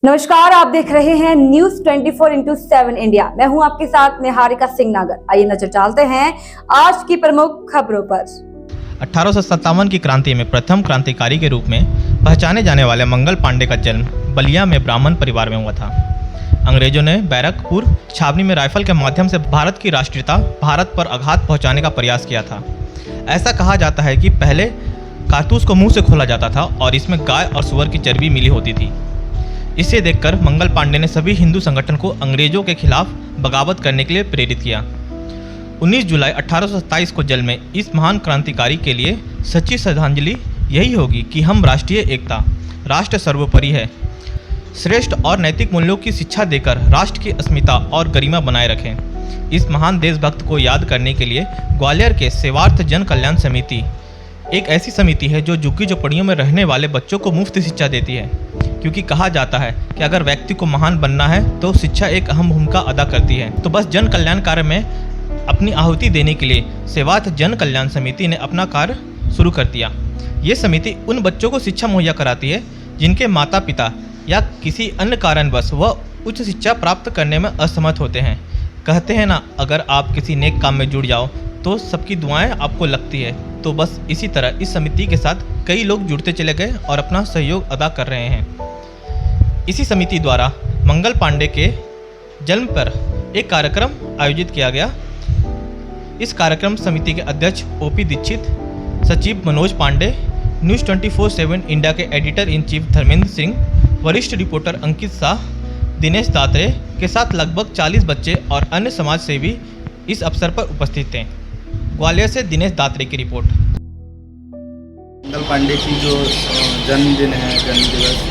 नमस्कार, आप देख रहे हैं न्यूज 24x7 इंडिया। मैं हूं आपके साथ निहारिका सिंह नागर। आइए नजर डालते हैं आज की प्रमुख खबरों पर। 1857 की क्रांति में प्रथम क्रांतिकारी के रूप में पहचाने जाने वाले मंगल पांडे का जन्म बलिया में ब्राह्मण परिवार में हुआ था। अंग्रेजों ने बैरकपुर छावनी में राइफल के माध्यम से भारत की राष्ट्रीयता भारत पर आघात पहुंचाने का प्रयास किया था। ऐसा कहा जाता है कि पहले कारतूस को मुंह से खोला जाता था और इसमें गाय और सुअर की चर्बी मिली होती थी। इसे देखकर मंगल पांडे ने सभी हिंदू संगठन को अंग्रेजों के खिलाफ बगावत करने के लिए प्रेरित किया। 19 जुलाई 1827 को जल में इस महान क्रांतिकारी के लिए सच्ची श्रद्धांजलि यही होगी कि हम राष्ट्रीय एकता, राष्ट्र सर्वोपरि है, श्रेष्ठ और नैतिक मूल्यों की शिक्षा देकर राष्ट्र की अस्मिता और गरिमा बनाए रखें। इस महान देशभक्त को याद करने के लिए ग्वालियर के सेवार्थ जन कल्याण समिति एक ऐसी समिति है जो झुग्गी झोपड़ियों में रहने वाले बच्चों को मुफ्त शिक्षा देती है, क्योंकि कहा जाता है कि अगर व्यक्ति को महान बनना है तो शिक्षा एक अहम भूमिका अदा करती है। तो बस जन कल्याण कार्य में अपनी आहुति देने के लिए सेवार्थ जन कल्याण समिति ने अपना कार्य शुरू कर दिया। ये समिति उन बच्चों को शिक्षा मुहैया कराती है जिनके माता पिता या किसी अन्य कारणवश वह उच्च शिक्षा प्राप्त करने में असमर्थ होते हैं। कहते हैं ना, अगर आप किसी नेक काम में जुड़ जाओ तो सबकी दुआएं आपको लगती है। तो बस इसी तरह इस समिति के साथ कई लोग जुड़ते चले गए और अपना सहयोग अदा कर रहे हैं। इसी समिति द्वारा मंगल पांडे के जन्म पर एक कार्यक्रम आयोजित किया गया। इस कार्यक्रम समिति के अध्यक्ष ओपी दीक्षित, सचिव मनोज पांडे, न्यूज़ 24/7 इंडिया के editor in chief Dharmendra Singh, वरिष्ठ रिपोर्टर अंकित शाह, दिनेश दात्रे के साथ लगभग 40 बच्चे और अन्य समाज सेवी इस अवसर पर उपस्थित थे। ग्वालियर से दिनेश दात्रे की रिपोर्ट। मंगल पांडे की जो जन्मदिन है, जन्म दिवस,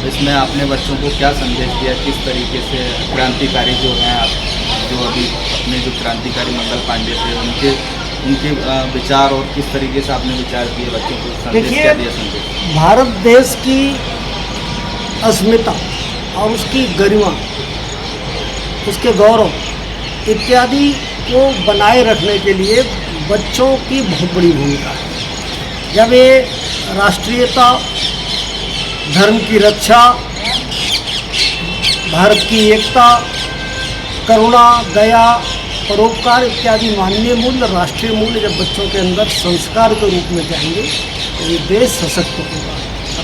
इसमें आपने बच्चों को क्या संदेश दिया? किस तरीके से क्रांतिकारी जो हैं आप, जो अभी अपने जो क्रांतिकारी मंगल पांडे थे, उनके विचार और किस तरीके से आपने विचार किए बच्चों को संदेश क्या दिया? संदेश भारत देश की अस्मिता और उसकी गरिमा, उसके गौरव इत्यादि को बनाए रखने के लिए बच्चों की बहुत बड़ी भूमिका है। जब ये राष्ट्रीयता, धर्म की रक्षा, भारत की एकता, करुणा, दया, परोपकार इत्यादि मानवीय मूल्य, राष्ट्रीय मूल्य जब बच्चों के अंदर संस्कार के रूप में जाएंगे तो ये देश सशक्त होगा,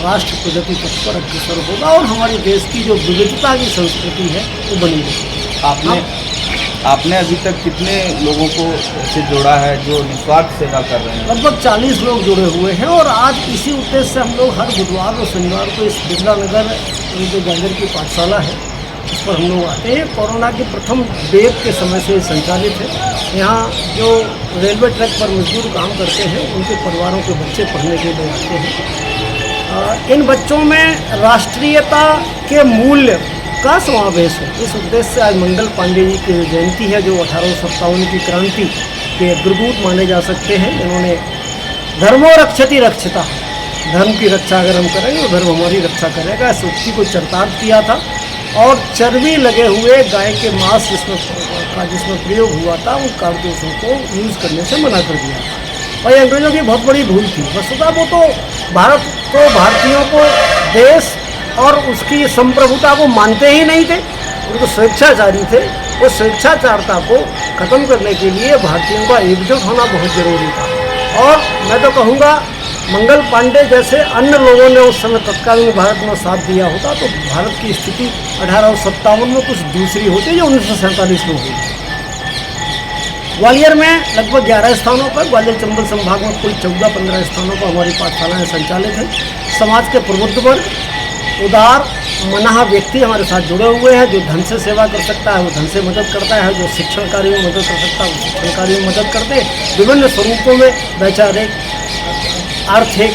राष्ट्र प्रगति पथ पर अग्रसर होगा और हमारे देश की जो विविधता की संस्कृति है वो बनी रहेगी। आपने अभी तक कितने लोगों को से जोड़ा है जो निस्वार्थ सेवा कर रहे हैं? लगभग 40 लोग जुड़े हुए हैं और आज इसी उद्देश्य से हम लोग हर बुधवार और शनिवार को इस बिरला नगर जो ग्वालियर की पाठशाला है उस पर हम लोग आते हैं। कोरोना के प्रथम वेव के समय से संचालित है। यहाँ जो रेलवे ट्रैक पर मजदूर काम करते हैं उनके परिवारों के बच्चे पढ़ने के लिए आते हैं। इन बच्चों में राष्ट्रीयता के मूल्य का समावेश है। इस उद्देश्य से आज मंगल पांडे जी की जयंती है, जो 1857 की क्रांति के अग्रदूत माने जा सकते हैं। इन्होंने धर्मो रक्षति रक्षिता, धर्म की रक्षा अगर हम करेंगे तो धर्म हमारी रक्षा करेगा, इस उक्ति को चरितार्थ किया था। और चर्बी लगे हुए गाय के मांस जिसमें प्रयोग हुआ था उन कारतूसों को यूज़ करने से मना कर दिया था। और ये अंग्रेजों की बहुत बड़ी भूल थी। वस्तुतः वो तो भारत को, भारतीयों को, देश और उसकी संप्रभुता को मानते ही नहीं थे, उनको स्वेच्छाचारी थे। वो स्वेच्छाचारता को ख़त्म करने के लिए भारतीयों का एकजुट होना बहुत ज़रूरी था। और मैं तो कहूँगा मंगल पांडे जैसे अन्य लोगों ने उस समय तत्कालीन भारत में साथ दिया होता तो भारत की स्थिति 1857 में कुछ दूसरी होती जो 1947 में हुई। ग्वालियर में लगभग 11 स्थानों पर, ग्वालियर चंबल संभाग में कुल 14-15 स्थानों पर हमारी पाठशालाएँ संचालित हैं। समाज के प्रबुद्ध वर्ग, उदार मनाह व्यक्ति हमारे साथ जुड़े हुए हैं। जो धन से सेवा कर सकता है वो धन से मदद करता है, जो शिक्षण कार्य में मदद कर सकता है वो शिक्षण कार्य में मदद करते हैं। विभिन्न स्वरूपों में वैचारिक, आर्थिक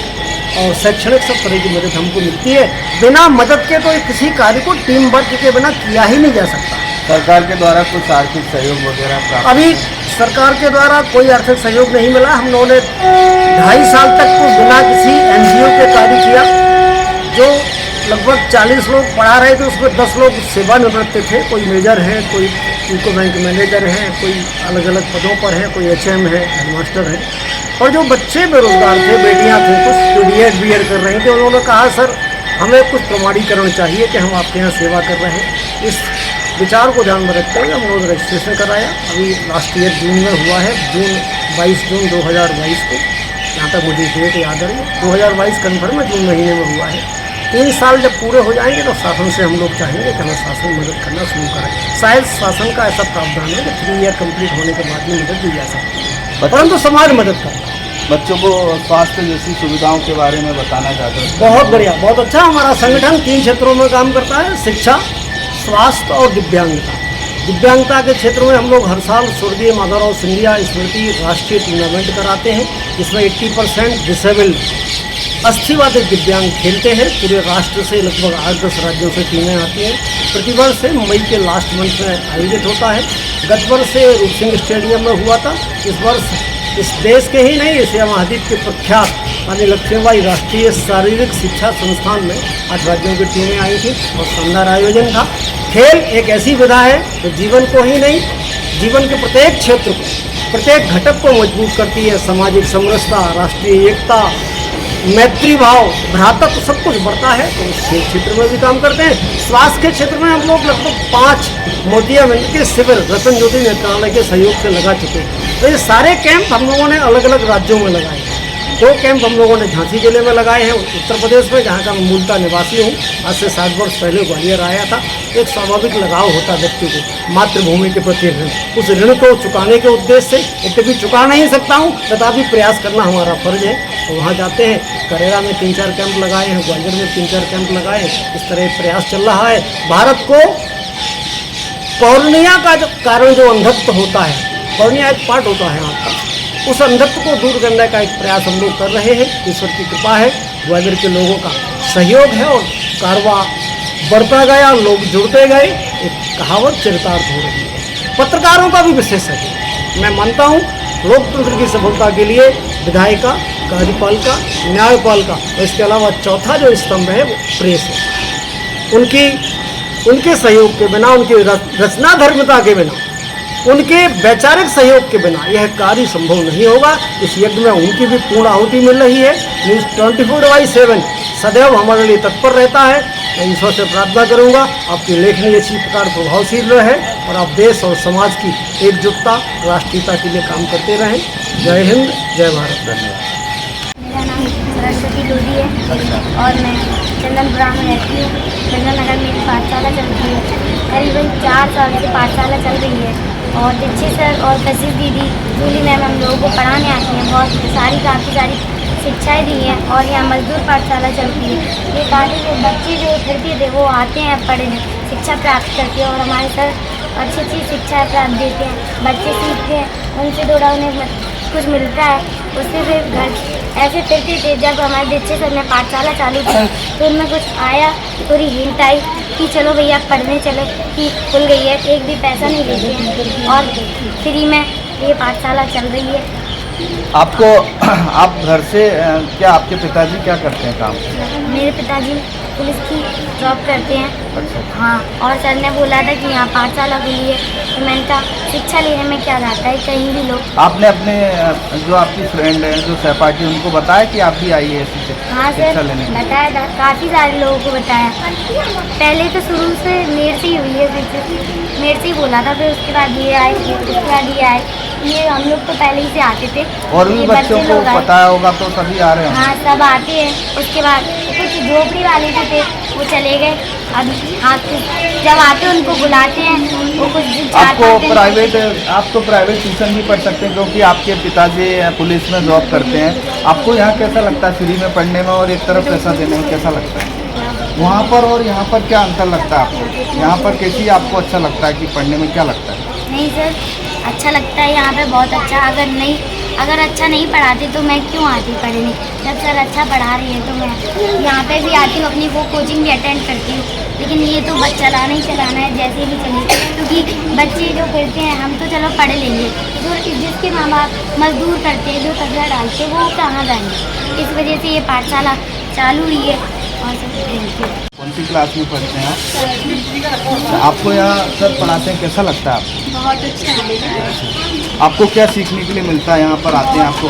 और शैक्षणिक सब तरह की मदद हमको मिलती है। बिना मदद के तो किसी कार्य को टीम वर्क के बिना किया ही नहीं जा सकता। सरकार के द्वारा कुछ आर्थिक सहयोग वगैरह प्राप्त? अभी सरकार के द्वारा कोई आर्थिक सहयोग नहीं मिला। हम लोगों ने 2.5 साल तक तो बिना किसी NGO के कार्य किया। जो लगभग 40 लोग पढ़ा रहे थे उसमें 10 लोग सेवानिवृत्त थे। कोई मेजर हैं, कोई यूको बैंक मैनेजर हैं, कोई अलग अलग पदों पर हैं, कोई HM है, हेडमास्टर है। और जो बच्चे बेरोजगार थे, बेटियां थे कुछ जो B.Ed कर रही थी, उन्होंने कहा सर हमें कुछ प्रमाणीकरण चाहिए कि हम आपके यहाँ सेवा कर रहे हैं। इस विचार को ध्यान में रखते हुए हम लोग रजिस्ट्रेशन कराया। अभी लास्ट ईयर जून में हुआ है, 22 जून 2022 को, यहाँ तक मुझे डेट याद है। 2022 कन्फर्म है, जून महीने में हुआ है। 3 साल जब पूरे हो जाएंगे तो शासन से हम लोग चाहेंगे कि हमें शासन मदद करना शुरू करें। शायद शासन का ऐसा प्रावधान है कि 3 ईयर कंप्लीट होने के बाद ही मदद दी जा सकती है, परंतु समाज मदद करे। बच्चों को स्वास्थ्य जैसी सुविधाओं के बारे में बताना चाहते हैं। बहुत बढ़िया, बहुत अच्छा। हमारा संगठन 3 क्षेत्रों में काम करता है: शिक्षा, स्वास्थ्य और दिव्यांगता। दिव्यांगता के क्षेत्र में हम लोग हर साल स्वर्गीय माधवराव सिंधिया स्मृति राष्ट्रीय टूर्नामेंट कराते हैं, जिसमें 80% डिसेबल्ड अस्थिवादी दिव्यांग खेलते हैं। पूरे राष्ट्र से लगभग 8-10 राज्यों से टीमें आती हैं। प्रतिवर्ष से मई के लास्ट मंथ में आयोजित होता है। गत वर्ष से रूप सिंह स्टेडियम में हुआ था। इस वर्ष इस देश के ही नहीं, एशिया महाद्वीप के प्रख्यात रानी लक्ष्मीबाई राष्ट्रीय शारीरिक शिक्षा संस्थान में 8 राज्यों की टीमें आई थी और शानदार आयोजन था। खेल एक ऐसी विधा है जो जीवन को ही नहीं, जीवन के प्रत्येक क्षेत्र को, प्रत्येक घटक को मजबूत करती है। सामाजिक समरसता, राष्ट्रीय एकता, मैत्री भाव, भ्रातृत्व सब कुछ बढ़ता है। तो उस क्षेत्र में भी काम करते हैं। स्वास्थ्य के क्षेत्र में हम लोग लगभग 5 मोतियाबिंद के शिविर रतन ज्योति नेत्रालय के सहयोग से लगा चुके हैं। तो ये सारे कैंप हम लोगों ने अलग अलग राज्यों में लगाए हैं। 2 कैंप हम लोगों ने झांसी जिले में लगाए हैं, उत्तर प्रदेश में, जहाँ का मैं मूलतः निवासी हूँ। आज से 60 वर्ष पहले ग्वालियर आया था। एक स्वाभाविक लगाव होता व्यक्ति को मातृभूमि के प्रति ऋण, उस ऋण को चुकाने के उद्देश्य से, यद्यपि चुका नहीं सकता हूँ तथापि प्रयास करना हमारा फर्ज है। तो वहाँ जाते हैं। करेला में 3-4 कैंप लगाए हैं, ग्वालियर में 3-4 कैंप लगाए हैं। इस तरह प्रयास चल रहा है। भारत को कॉर्निया का जो कारण जो अंधत्व होता है, कॉर्निया एक पार्ट होता है आपका, उस अंधत्व को दूर करने का एक प्रयास हम लोग कर रहे हैं। ईश्वर की कृपा है, ग्वालियर के लोगों का सहयोग है और कारवा बढ़ता गया, लोग जुड़ते गए। एक कहावत चरितार्थ हो रही है। पत्रकारों का भी विशेष है। मैं मानता हूँ लोकतंत्र की सफलता के लिए विधायिका, कार्यपालिका, न्यायपालिका और इसके अलावा चौथा जो स्तंभ है वो प्रेस है। उनके सहयोग के बिना, उनकी रचना धर्मिता के बिना, उनके वैचारिक सहयोग के बिना यह कार्य संभव नहीं होगा। इस यज्ञ में उनकी भी पूर्ण आहुति मिल रही है। न्यूज़ 24/7 सदैव हमारे लिए तत्पर रहता है। मैं ईश्वर से प्रार्थना करूंगा आपकी लेखनी इसी प्रकार प्रभावशील रहे और आप देश और समाज की एकजुटता, राष्ट्रीयता के लिए काम करते रहें। जय हिंद, जय भारत। धन्यवाद। मेरा नाम सरस्वती लोधी है और मैं चंदनपुरा में रहती हूँ। चंदन नगर में पाठशाला चलती है। करीबन 4 साल से पाठशाला चल रही है और दीक्षित सर और कशिश दीदी, जूली मैम हम लोगों को पढ़ाने आती हैं। बहुत काफ़ी सारी शिक्षाएं दी हैं और यहाँ मजदूर पाठशाला चलती है। ये काफ़ी जो बच्चे जो फिरते थे वो आते हैं पढ़ने, शिक्षा प्राप्त करते हैं और हमारे सर अच्छी अच्छी शिक्षा प्राप्त देते हैं। बच्चे सीखते हैं, उनसे थोड़ा उन्हें कुछ मिलता है, उससे फिर घर ऐसे फिरते थे। जब हमारे दीक्षित सर में पाठशाला चालू थी तो उनमें कुछ आया, थोड़ी हिंट आई कि चलो भैया पढ़ने चलो, कि खुल गई है, एक भी पैसा नहीं लेते हैं और फ्री में ये पाठशाला चल रही है। आपको आप घर से क्या, आपके पिताजी क्या करते हैं काम? मेरे पिताजी पुलिस की जॉब करते हैं। अच्छा। हाँ, और सर ने बोला था कि यहाँ पाठशाला के लिए, तो मैंने कहा शिक्षा लेने में क्या जाता है, कहीं भी लोग। आपने अपने जो आपकी फ्रेंड है, जो सहपाठी, उनको बताया कि आप भी आइए हाँ शिक्षा सर, लेने? बताया था, काफ़ी सारे लोगों को बताया। पहले तो शुरू से मेरे से ही हुई है, मेरे से ही बोला था, फिर उसके बाद ये आए, उसके बाद ये आए। ये हम लोग तो पहले ही से आते थे और भी बच्चों को पता होगा तो सभी आ रहे हैं? हाँ, सब आते हैं। उसके बाद कुछ झोपड़ी वाले जो थे वो चले गए। अब हाँ, जब आते उनको बुलाते हैं, वो कुछ आप तो प्राइवेट ट्यूशन भी पढ़ सकते हैं, क्योंकि आपके पिताजी पुलिस में जॉब करते हैं। आपको यहाँ कैसा लगता है फ्री में पढ़ने में और एक तरफ पैसा देने में कैसा लगता है? वहाँ पर और यहाँ पर क्या अंतर लगता है आपको? यहाँ पर कैसी आपको अच्छा लगता है कि पढ़ने में क्या लगता है? नहीं सर, अच्छा लगता है यहाँ पे, बहुत अच्छा। अगर अच्छा नहीं पढ़ाते तो मैं क्यों आती पढ़ने? जब सर अच्छा पढ़ा रही है तो मैं यहाँ पे भी आती हूँ, अपनी वो कोचिंग भी अटेंड करती हूँ। लेकिन ये तो बस चलाना ही चलाना है, जैसे भी चले, क्योंकि बच्चे जो फिरते हैं, हम तो चलो पढ़ लेंगे, जो जिसके माँ बाप मजदूर करते हैं, जो कचरा डालते हैं, वो कहाँ जाएंगे? इस वजह से ये पाठशाला चालू हुई है। और सब कौन सी क्लास में पढ़ते हैं आप? अच्छा, आपको यहाँ सर पढ़ाते हैं, कैसा लगता है आपको? बहुत अच्छा लगता है। आपको क्या सीखने के लिए मिलता है यहाँ पर आते हैं आपको?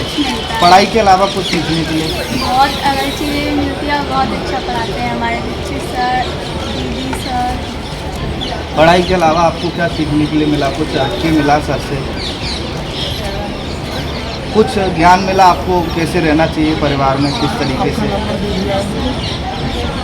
पढ़ाई के अलावा कुछ सीखने के लिए? बहुत अलग चीज़ें मिलती है, बहुत अच्छा पढ़ाते हैं हमारे टीचर सर, दीदी सर। पढ़ाई के अलावा आपको क्या सीखने के लिए मिला? कुछ अच्छी मिला सर से? कुछ ज्ञान मिला आपको, कैसे रहना चाहिए परिवार में, किस तरीके से?